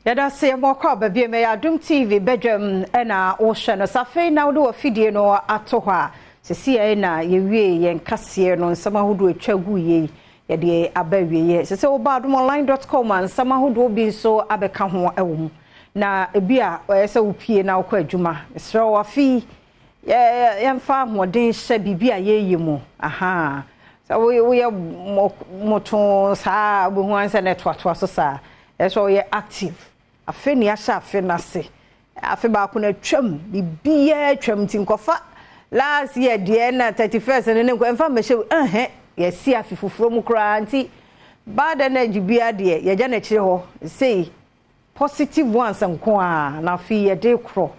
Yada se mo kwa babie me Adom TV Badwam na wo hwe no safe na wo do afidie no ato hɔ a sesi na ye wie ye nkase no nsama hodo atwagu ye ye de abawie ye sese wo ba adomonline.com ansama hodo bi so abeka ho ewo mu na ebi a se wo pie na wo kwa adwuma sra wo afi ye mfa hoden hye bibia ye yi mu aha so wo ye moto sa bo hu ansa na toato so sa so ye active afi ni asha afi nase afi ba ko na twam bibia twam tinkofa last year de na 31st ne nko emfa mehye ye si afi fufuro mu kra anti bad energy bia de ye ja na kire ho say positive ones nko a na afi ye de kro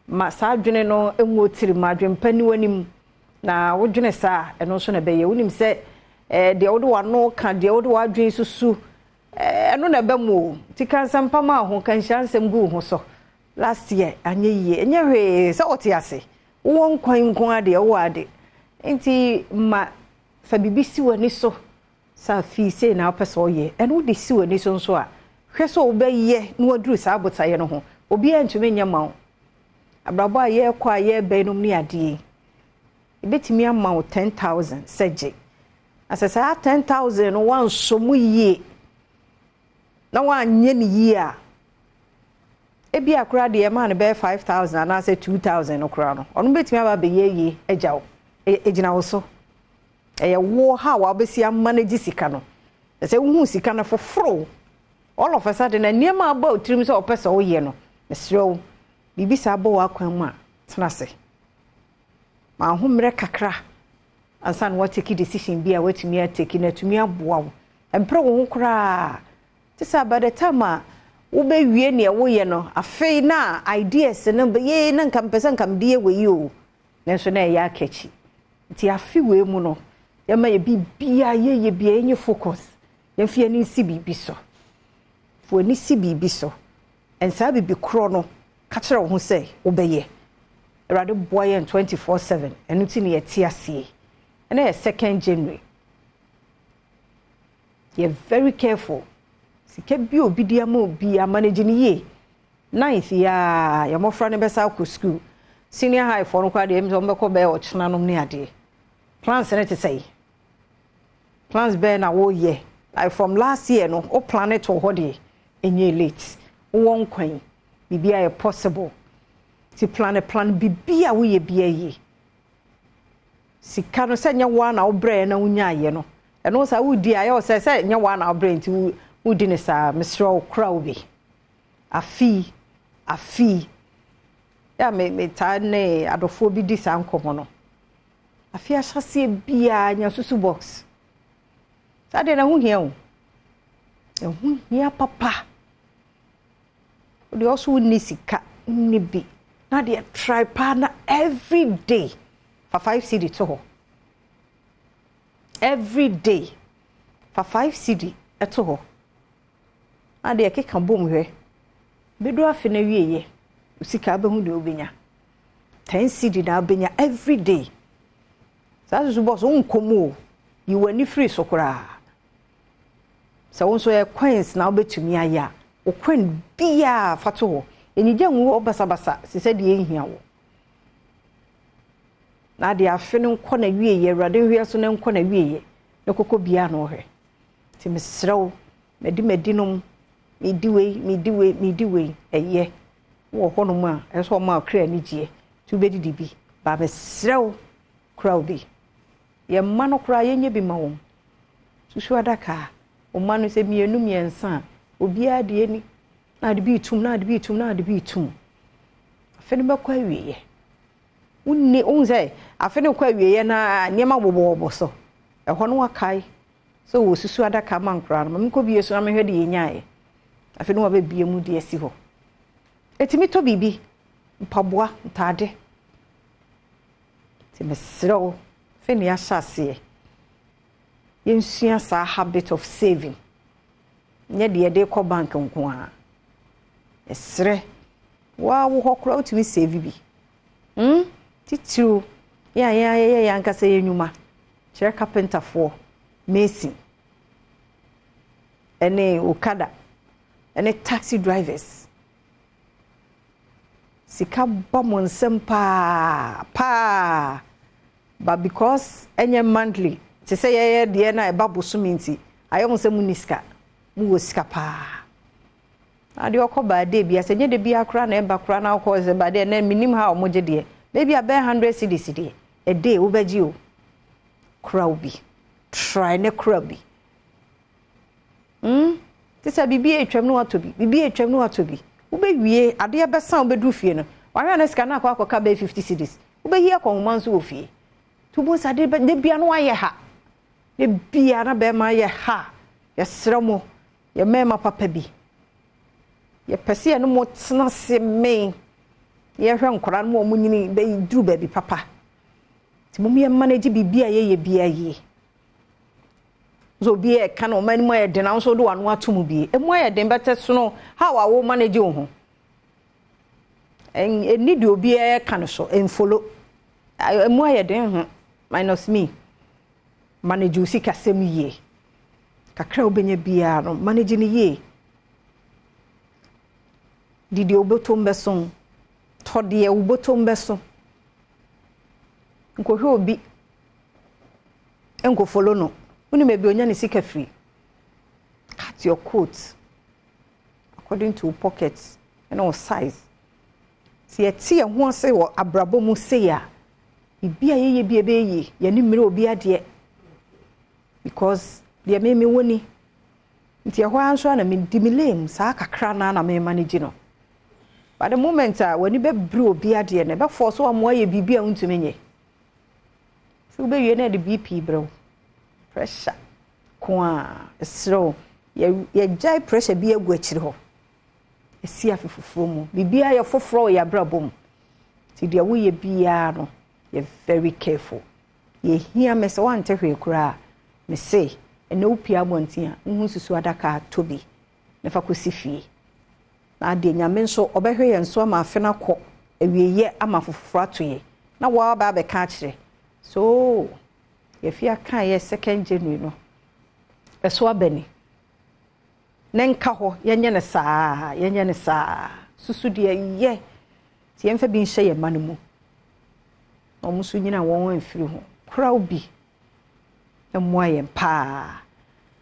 ma sa dwene no enwo tiri ma dwen pani wanim na wo dwene sa eno so na be ye wonim se de wo do wano ka de wo do wadwen susu eno na ba mu ti kan sampa ma ho kan hyansem gu ho so last year anye yie enye hwe se otiase won kwan kon ade wo ade enti ma fa bibisi wani so sa fi se na opeso ye eno de si wani so nso a hwe so wo ba ye na waduru sa abotaye no ho obi antumi nya ma abrabo a ye kwa ye benum ni ade ebetimi ama 10,000 seje asasa 10,000 wan so mu ye na wanye ni yi a ebi akura de ma ne be 5,000 na say 2,000 okura no onu betimi aba be ye ejawo ejina wo so eye wo ha wa be si manage sika no say hu sika na foforo all of a sudden na niam aba otirim so opese wo ye no mesrew bibi sa aba wa kwan mu a tena se ma homre kakra ansa no take decision bi a watumi atake na tumi aboa wo empre wo kura tisa by the time wo be wie ne wo ye no afei na ideas no be ye na nkam pesa nkam die we yo nenso na ya akachi nti afi we mu no ya ma ye bibia ye bia enye focus ya fi ani si bibi so fo ani si bibi so ensa bibi kro no ka kire wo ho sei wo be ye erade boy 24/7 enu ti ne ye ti ase na 2nd January you're very careful sike bi obi dia ma obi a manage ni ye 9th ya mofra ne besa ko school senior high for no kwa de emzo mbeko be o chena no ne ade plans ne te say plans be na wo ye like from last year no o plan it to hode enye late won kwan bibia ye possible ti plan bibia wo ye bia ye sika no senya wa na obre na unya ye no eno sa wudi ayo se nya wa na obre nti wudi ne sa mesro crowd afi ya me ta ne adofo bi di sa nkomo no afi ahyase bia nya susu box sa de na hu hia o hu hia papa o de also ni sika ni bi na de try pa na every day for 5 cedi to ho every day for 5 cedi to ho ade ekeka bom hwe bedo afi na wieye usika abahu de obenya 10 cedi na obenya every day sa so boss unkomo yi wani free sokora sa won so e coins na obetumi aya o coin bia fato ho enija nwu obasabasa se de ehia wo na de afi no nko na wieye awrade hwe so na nko na wieye na kokko bia no hwe ti mesrew medinom midiwe eye wo hono mu a eso ma kra ni gie tu bedidi bi ba mesrew crowd ye ma no kra ye nye bi ma wo susu adaka o ma no se mienu miensa obi ade ni na de bi tum afeni ba kwa wiye unne unze afeni kwa wiye na niema bobo so e hono akai so wo susu adaka man kra no mko bi yesu na mehwe de yenyae afeni wa be bie mu de asi ho etimi to bibi mpaboa ntade ti mesro feni ya hyase yensua sa habit of saving nye de ko bank nko a esre wa wo hokra utimi save bi titu ya nkasa yenyuma chere carpenter for mason ene okada ene taxi drivers sika bomon sempa pa but because enye monthly to say ye de na e baboso minti ayom se muniska mu wo sika pa ade okoba de bia se nye de bia kra na e ba kra na ko ze ba de na minim ha omoje de maybe about 100 cedis de a day wo baji o kra obi try ne kra bi tisa bibi etwam no atobi bibi etwam no atobi wo be wie ade e be san wo be du fie no wa hwa na sika na akwa be 50 cedis wo be hia kon man so wo fie tubo sa de bia no aye ha de bia na be ma ye ha ye sramo ye mema papa bi ye pese no mo tena se me ye hwe nkora no mo nyini be duru ba bi papa ti mo ye manage bibia ye bia ye so bi e kan o mani mo ye de na so do anu atum bi e mo ye de bete so no how a wo manage wo ho en ni de obi e kan so en follow e mo ye de ho minus me manage o sika sem ye kakra obenya bia no manage ni ye didi obotom beson tode obotom beson nko hwe obi enko follow no uni me bi onya ni sika free cut your coat according to pockets and all size si eti e ho ase wo abrabo mu se ya bibia ye bia be ye ye ni mmire obi ade because dia me woni nti e ho anso na me dimilem sa kakra na me manage no but the moment when you be bro obi ade ne be force wo mo ye bibia untumi nye so be ye na the BP bro pressure kwa slow ye jai pressure bi egu akiri ho esi afefufuro mu bibia ye foforo ya brabom ti dia wo ye bia no ye very careful ye hia me se wan tehwe kura me say ene upia montia nhu susu adaka tobi ne fa kosifie na ade nyame nso obehwe ye nso ama afena kɔ ewieye ama foforo atoye na wa ba be ka kire so if you can ye 2nd January no eso abani nenka ho yenye ne saa susu de ye ti emfa bi nhye ye manemu omusu nyina won mfiri ho kra obi emwa ye pa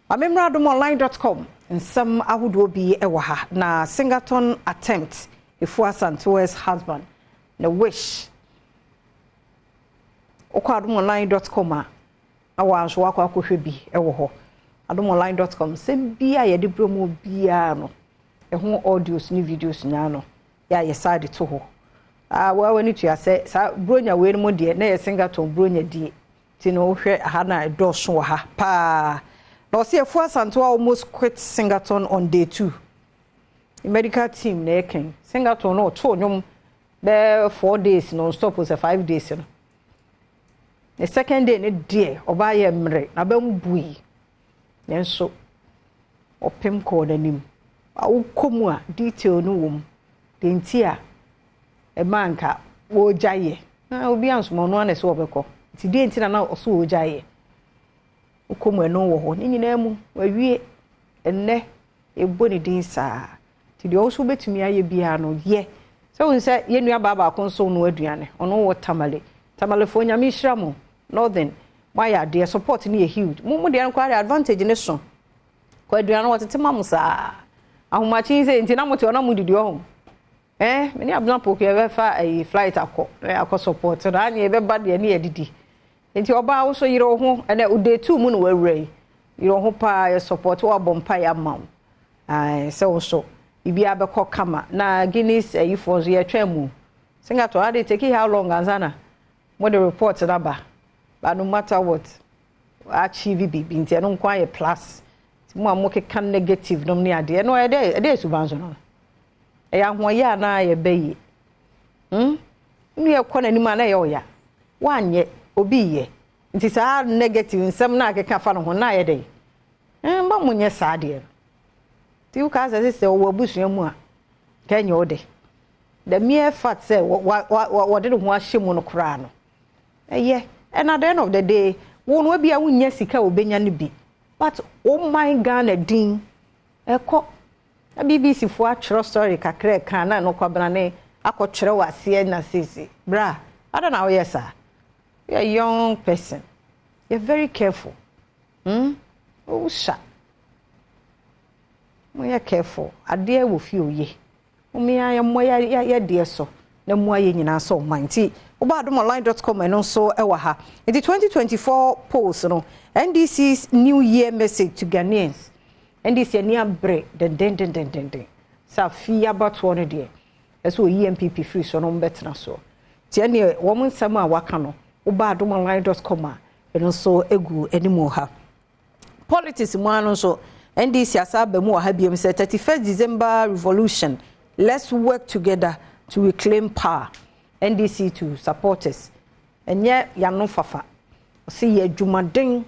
amemradomonline.com nsam ahodo bi e wa ha na Singleton attempt efu Asante's husband na wish okwadomonline.com awanso akwa akohwe bi ewo ho adomonline.com sem bia ye de promo bia no e ho audios ni videos nya no ya ye side to ho wa wani to ya say sa bronya we no de na ye Singleton bronya die ti no hwe ha na do so ha pa no see Efu Asante almost quit Singleton on day 2 the medical team na eken Singleton no to nyom be 4 days non stop was 5 days no the 2nd day ne die oba ye mre na ba mbui nenso opem ko nanim awukomu a detail no wom de ntia e manka wo jaye na obi anso no na se obekọ ti de ntia na oso wo jaye ukomu eno wo ho ni nyina mu wawie enne eboni din saa ti de oso betumi aye bia no ye so unse ye nua baba konso no aduane ono wo tamale fo nyame hiramu northern why their support ni huge mu de an kware advantage ne so kwa aduane wo tete mamu saa ahomachi se nti na mote na mu didi ho me ni abna poku e be fa flight akọ support na anya e be ba de ni edidi nti oba wo so yiro ho ene ude tu mu no wawrai yiro ho pa ya support wa bompa ya maw se wo so ibi abekọ kama na Guinness ifo so ye twemu Singleton ade take how long anzana what the report na ba but no matter what achieve bibi nti no nkwa ye plus mo amoke kan negative no ne ade no e dey subanzo no e ya ho ya na ye bayi ye kona ni ma na ye oya wanye obi ye nti sa negative nsem na akeka fa no ho na ye dey mba munye sa ade ti u ka se wo abusuan mu a kanye ode the mere fact say what did ho ahyemu no kra no eye and at the end of the day won we bia wunya sika obenya ne bi but oh my Ghana din eko a BBC fo a true story kakra kan na no kwabana ne akɔkyerɛ wase na sisi bra I don't know yes sir you're a young person you're very careful oh sha we are careful ade wo fi oye umi ya moya ya de so na mu aye nyina so man ti obadomonline.com and also ewa ha in the 2024 polls no NDC's new year message to Ghanaians NDC near break den safi about one day eso EMPP free so no better so ti ene wo mun sama waka no obadomonline.com and also egu anymore ha politics mu anu so NDC asaba mu ha biem say 31st December revolution let's work together to reclaim power NDC to supporters enye yano fafa see ye adwumaden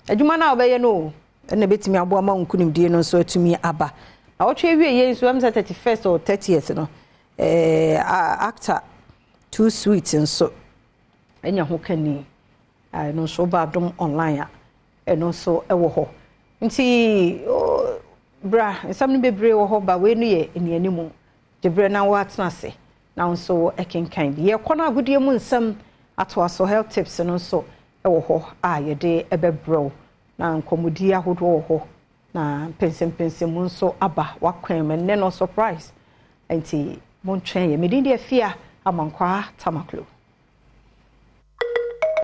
adwuma na obeye no na betimi abo ama nkunimdie no so atumi aba na wotwe wie ye so am 31st or 30th no actor too sweet and so enya ho kani no so Badom online no so ewo ho nti bra nsam bebre wo ho ba we no ye enianimu debre na watna se na nso ekenkan bi ye kona agudie mu nsam ato aso health tips no so ewo ho a ye de ebebro na nkomodi ahodo wo ho na pensem mu nso aba wakwan me ne no surprise enti mon twen ye medin de afia amankwa tamaklo